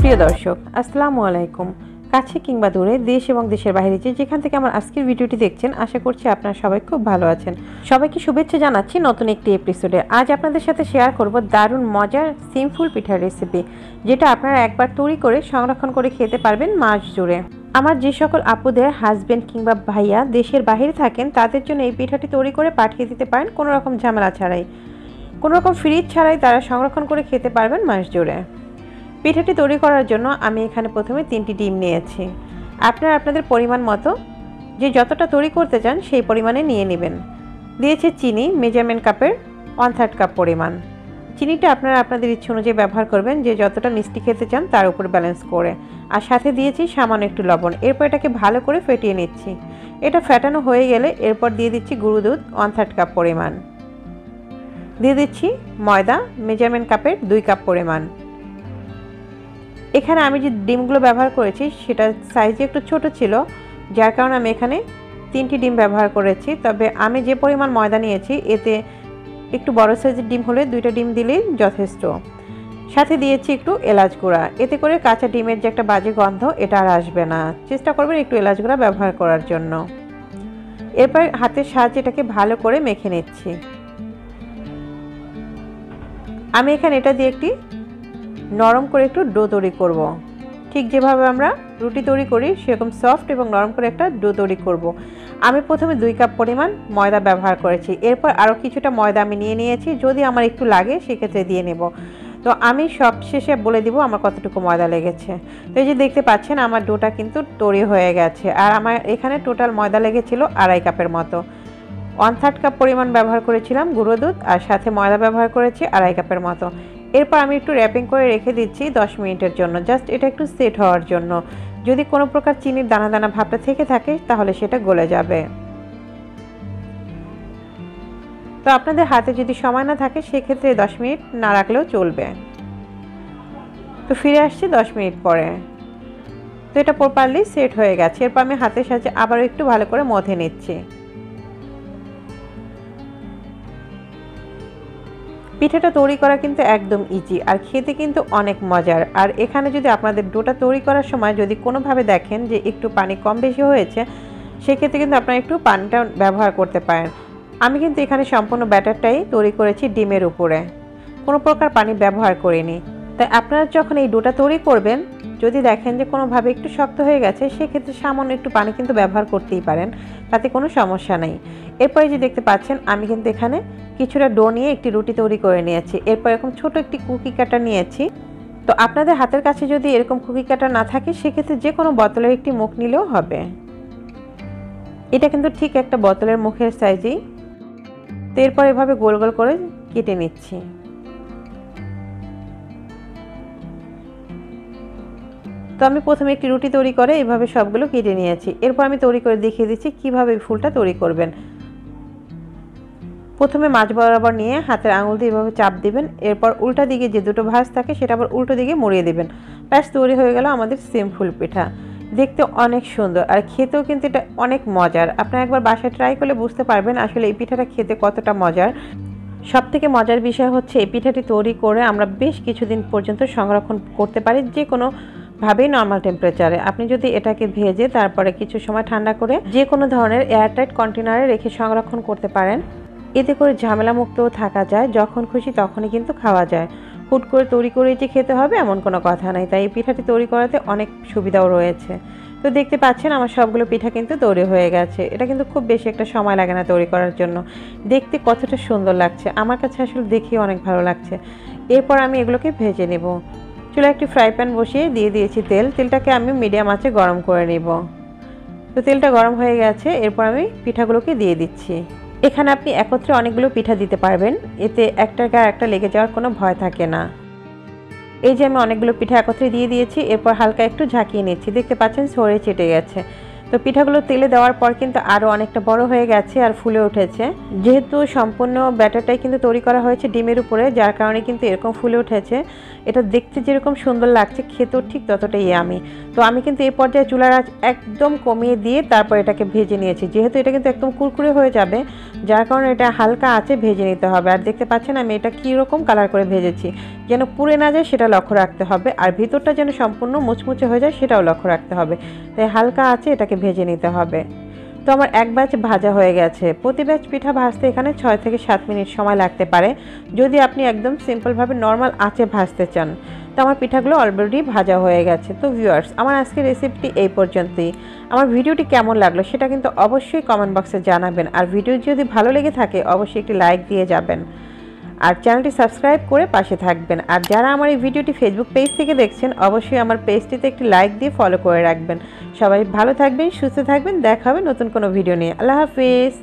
প্রিয় দর্শক, আসসালামু আলাইকুম। কাছে কিংবা দূরে, দেশ এবং দেশের বাইরে যেখান থেকে আমার আজকের ভিডিওটি দেখছেন, আশা করছি আপনারা সবাই খুব ভালো আছেন। সবাইকে শুভেচ্ছা জানাচ্ছি নতুন একটি এপিসোডে। আজ আপনাদের সাথে শেয়ার করব দারুণ মজার সিম্পল পিঠার রেসিপি, যেটা আপনারা একবার তৈরি করে সংরক্ষণ করে খেতে পারবেন মাস জুড়ে। আমার যে সকল আপুদের হাজবেন্ড কিংবা ভাইয়া দেশের বাইরে থাকেন, তাদের জন্য এই পিঠাটি তৈরি করে পাঠিয়ে দিতে পারেন কোনো রকম ঝামেলা ছাড়াই, কোনো রকম ফ্রিজ ছাড়াই তারা সংরক্ষণ করে খেতে পারবেন মাস জুড়ে। পিঠাটি তৈরি করার জন্য আমি এখানে প্রথমে 3টি ডিম নিয়েছি। আপনারা আপনাদের পরিমাণ মতো যে যতটা তৈরি করতে চান সেই পরিমাণে নিয়ে নেবেন। দিয়েছি চিনি মেজারমেন্ট কাপের 1/3 কাপ পরিমাণ। চিনিটা আপনারা আপনাদের ইচ্ছে অনুযায়ী ব্যবহার করবেন, যে যতটা মিষ্টি খেতে চান তার উপর ব্যালেন্স করে। আর সাথে দিয়েছি সামান্য একটু লবণ। এরপর এটাকে ভালো করে ফেটিয়ে নিচ্ছি। এটা ফেটানো হয়ে গেলে এরপর দিয়ে দিচ্ছি গুঁড়ো দুধ 1/3 কাপ পরিমাণ। দিয়ে দিচ্ছি ময়দা মেজারমেন্ট কাপের 2 কাপ পরিমাণ। এখানে আমি যে ডিমগুলো ব্যবহার করেছি সেটা সাইজে একটু ছোট ছিল, যার কারণে আমি এখানে 3টি ডিম ব্যবহার করেছি। তবে আমি যে পরিমাণ ময়দা নিয়েছি এতে একটু বড় সাইজের ডিম হলে 2টা ডিম দিলেই যথেষ্ট। সাথে দিয়েছি একটু এলাচ গুঁড়া, এতে করে কাঁচা ডিমের যে একটা বাজে গন্ধ এটা আর আসবে না। চেষ্টা করবেন একটু এলাচ গুঁড়া ব্যবহার করার জন্য। এরপর হাতের সাহায্যে এটাকে ভালো করে মেখে নিচ্ছি। আমি এখানে এটা দিয়ে একটি নরম করে একটু ডো তৈরি করব। ঠিক যেভাবে আমরা রুটি তৈরি করি সেরকম সফট এবং নরম করে একটা ডো তৈরি করব। আমি প্রথমে 2 কাপ পরিমাণ ময়দা ব্যবহার করেছি। এরপর আরও কিছুটা ময়দা আমি নিয়ে নিয়েছি, যদি আমার একটু লাগে সেক্ষেত্রে দিয়ে নেব। তো আমি সব শেষে বলে দিব আমার কতটুকু ময়দা লেগেছে। তো এই যে দেখতে পাচ্ছেন আমার ডোটা কিন্তু তৈরি হয়ে গেছে। আর আমার এখানে টোটাল ময়দা লেগেছিল 2.5 কাপের মতো। 1/3 কাপ পরিমাণ ব্যবহার করেছিলাম গুঁড়ো দুধ, আর সাথে ময়দা ব্যবহার করেছি 2.5 কাপের মতো। এরপর আমি একটু র্যাপিং করে রেখে দিচ্ছি 10 মিনিটের জন্য, জাস্ট এটা একটু সেট হওয়ার জন্য। যদি কোনো প্রকার চিনির দানা দানা ভাবটা থেকে থাকে তাহলে সেটা গলে যাবে। তো আপনাদের হাতে যদি সময় না থাকে সেক্ষেত্রে 10 মিনিট না রাখলেও চলবে। তো ফিরে আসছি 10 মিনিট পরে। তো এটা প্রপারলি সেট হয়ে গেছে। এরপর আমি হাতের সাহায্যে আবারও একটু ভালো করে মথে নিচ্ছি। পিঠাটা তৈরি করা কিন্তু একদম ইজি, আর খেতে কিন্তু অনেক মজার। আর এখানে যদি আপনাদের ডোটা তৈরি করার সময় যদি কোনোভাবে দেখেন যে একটু পানি কম বেশি হয়েছে, সেক্ষেত্রে কিন্তু আপনারা একটু পানিটা ব্যবহার করতে পারেন। আমি কিন্তু এখানে সম্পূর্ণ ব্যাটারটাই তৈরি করেছি ডিমের উপরে, কোনো প্রকার পানি ব্যবহার করিনি। তাই আপনারা যখন এই ডোটা তৈরি করবেন, যদি দেখেন যে কোনোভাবে একটু শক্ত হয়ে গেছে, সেক্ষেত্রে সামান্য একটু পানি কিন্তু ব্যবহার করতেই পারেন, তাতে কোনো সমস্যা নেই। এরপরে যে দেখতে পাচ্ছেন আমি কিন্তু এখানে কিছুটা ডো নিয়ে একটি রুটি তৈরি করে নিয়েছি। এরপর এরকম ছোট একটি কুকি কাটা নিয়েছি। তো আপনাদের হাতের কাছে যদি এরকম কুকি কাটা না থাকে সেক্ষেত্রে যে কোনো বোতলের একটি মুখ নিলেও হবে। এটা কিন্তু ঠিক একটা বোতলের মুখের সাইজেই। তো এরপর এভাবে গোল গোল করে কেটে নিচ্ছি। তো আমি প্রথমে একটি রুটি তৈরি করে এভাবে সবগুলো কেটে নিয়েছি। এরপর আমি তৈরি করে দেখিয়ে দিচ্ছি কিভাবে ফুলটা তৈরি করবেন। প্রথমে মাঝ বরাবর নিয়ে হাতের আঙুল দিয়ে এভাবে চাপ দিবেন। এরপর উল্টা দিকে যে দুটো ভাঁজ থাকে সেটা আবার উল্টো দিকে মুড়িয়ে দিবেন। ব্যাস তৈরি হয়ে গেল আমাদের সিম্পল পিঠা। দেখতে অনেক সুন্দর আর খেতেও কিন্তু এটা অনেক মজার। আপনারা একবার বাসায় ট্রাই করলে বুঝতে পারবেন আসলে এই পিঠাটা খেতে কতটা মজার। সবথেকে মজার বিষয় হচ্ছে এই পিঠাটি তৈরি করে আমরা বেশ কিছুদিন পর্যন্ত সংরক্ষণ করতে পারি, যে কোনো ভাবেই নর্মাল টেম্পারেচারে। আপনি যদি এটাকে ভেজে তারপরে কিছু সময় ঠান্ডা করে যে কোনো ধরনের এয়ারটাইট কন্টেনারে রেখে সংরক্ষণ করতে পারেন, এতে করে ঝামেলা মুক্তও থাকা যায়। যখন খুশি তখনই কিন্তু খাওয়া যায়। হুট করে তৈরি করে যে খেতে হবে এমন কোনো কথা নাই। তাই এই পিঠাটি তৈরি করাতে অনেক সুবিধাও রয়েছে। তো দেখতে পাচ্ছেন আমার সবগুলো পিঠা কিন্তু তৈরি হয়ে গেছে। এটা কিন্তু খুব বেশি একটা সময় লাগে না তৈরি করার জন্য। দেখতে কতটা সুন্দর লাগছে, আমার কাছে আসলে দেখেই অনেক ভালো লাগছে। এরপর আমি এগুলোকে ভেজে নেব। চুলায় একটি ফ্রাই প্যান বসিয়ে দিয়ে দিয়েছি তেল। তেলটাকে আমি মিডিয়াম আঁচে গরম করে নেব। তো তেলটা গরম হয়ে গেছে। এরপর আমি পিঠাগুলোকে দিয়ে দিচ্ছি। এখানে আপনি একত্রে অনেকগুলো পিঠা দিতে পারবেন, এতে একটার গায়ে একটা লেগে যাওয়ার কোনো ভয় থাকে না। এই যে আমি অনেকগুলো পিঠা একত্রে দিয়ে দিয়েছি। এরপর হালকা একটু ঝাঁকিয়ে নিচ্ছি। দেখতে পাচ্ছেন ছড়িয়ে ছিটে গেছে। তো পিঠাগুলো তেলে দেওয়ার পর কিন্তু আরও অনেকটা বড় হয়ে গেছে আর ফুলে উঠেছে। যেহেতু সম্পূর্ণ ব্যাটারটাই কিন্তু তৈরি করা হয়েছে ডিমের উপরে, যার কারণে কিন্তু এরকম ফুলে উঠেছে। এটা দেখতে যেরকম সুন্দর লাগছে, খেতেও ঠিক ততটাই ইয়ামি। তো আমি কিন্তু এই পর্যায়ে চুলার আঁচ একদম কমিয়ে দিয়ে তারপর এটাকে ভেজে নিয়েছি, যেহেতু এটা কিন্তু একদম কুরকুরে হয়ে যাবে, যার কারণে এটা হালকা আঁচে ভেজে নিতে হবে। আর দেখতে পাচ্ছেন আমি এটা কীরকম কালার করে ভেজেছি, যেন পুড়ে না যায় সেটা লক্ষ্য রাখতে হবে, আর ভিতরটা যেন সম্পূর্ণ মুচমুচে হয়ে যায় সেটাও লক্ষ্য রাখতে হবে। তাই হালকা আঁচে এটাকে ভেজে নিতে হবে। তো আমার এক ব্যাচ ভাজা হয়ে গেছে। প্রতি ব্যাচ পিঠা ভাজতে এখানে 6 থেকে 7 মিনিট সময় লাগতে পারে, যদি আপনি একদম সিম্পলভাবে নর্মাল আঁচে ভাজতে চান। তো আমার পিঠাগুলো অলরেডি ভাজা হয়ে গেছে। তো ভিউয়ার্স, আমার আজকের রেসিপিটি এই পর্যন্তই। আমার ভিডিওটি কেমন লাগলো সেটা কিন্তু অবশ্যই কমেন্ট বক্সে জানাবেন, আর ভিডিও যদি ভালো লেগে থাকে অবশ্যই একটি লাইক দিয়ে যাবেন, আর চ্যানেলটি সাবস্ক্রাইব করে পাশে থাকবেন। আর যারা আমার এই ভিডিওটি ফেসবুক পেজ থেকে দেখছেন অবশ্যই আমার পেজটিতে একটি লাইক দিয়ে ফলো করে রাখবেন। সবাই ভালো থাকবেন, সুস্থ থাকবেন, দেখা হবে নতুন কোনো ভিডিও নিয়ে। আল্লাহ হাফিজ।